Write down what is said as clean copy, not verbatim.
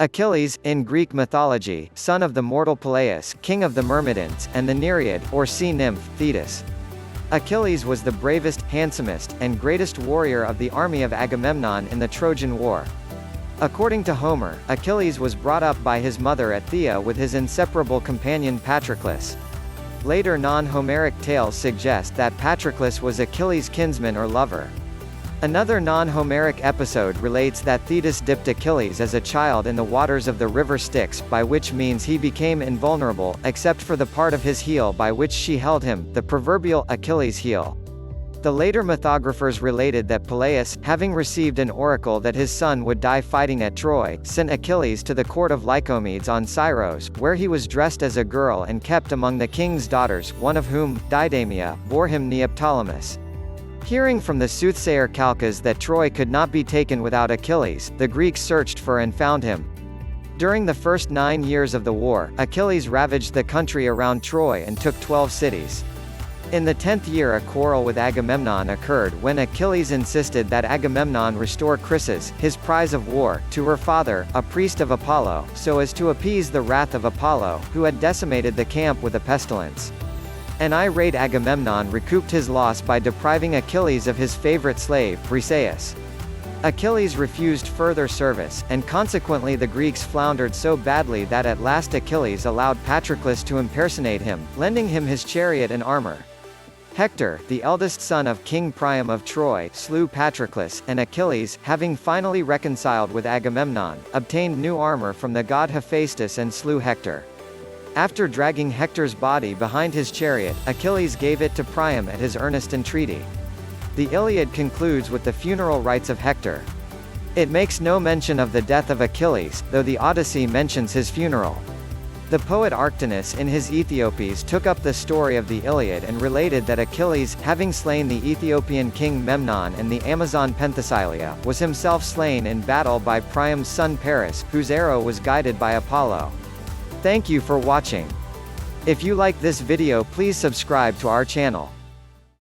Achilles, in Greek mythology, son of the mortal Peleus, king of the Myrmidons, and the Nereid, or sea nymph, Thetis. Achilles was the bravest, handsomest, and greatest warrior of the army of Agamemnon in the Trojan War. According to Homer, Achilles was brought up by his mother at Theia with his inseparable companion Patroclus. Later non-Homeric tales suggest that Patroclus was Achilles' kinsman or lover. Another non-Homeric episode relates that Thetis dipped Achilles as a child in the waters of the river Styx, by which means he became invulnerable, except for the part of his heel by which she held him, the proverbial Achilles' heel. The later mythographers related that Peleus, having received an oracle that his son would die fighting at Troy, sent Achilles to the court of Lycomedes on Scyros, where he was dressed as a girl and kept among the king's daughters, one of whom, Didamia, bore him Neoptolemus. Hearing from the soothsayer Calchas that Troy could not be taken without Achilles, the Greeks searched for and found him. During the first 9 years of the war, Achilles ravaged the country around Troy and took 12 cities. In the 10th year a quarrel with Agamemnon occurred when Achilles insisted that Agamemnon restore Chryses, his prize of war, to her father, a priest of Apollo, so as to appease the wrath of Apollo, who had decimated the camp with a pestilence. An irate Agamemnon recouped his loss by depriving Achilles of his favorite slave, Briseis. Achilles refused further service, and consequently the Greeks floundered so badly that at last Achilles allowed Patroclus to impersonate him, lending him his chariot and armor. Hector, the eldest son of King Priam of Troy, slew Patroclus, and Achilles, having finally reconciled with Agamemnon, obtained new armor from the god Hephaestus and slew Hector. After dragging Hector's body behind his chariot, Achilles gave it to Priam at his earnest entreaty. The Iliad concludes with the funeral rites of Hector. It makes no mention of the death of Achilles, though the Odyssey mentions his funeral. The poet Arctinus in his Ethiopies took up the story of the Iliad and related that Achilles, having slain the Ethiopian king Memnon and the Amazon Penthesilea, was himself slain in battle by Priam's son Paris, whose arrow was guided by Apollo. Thank you for watching. If you like this video, please subscribe to our channel.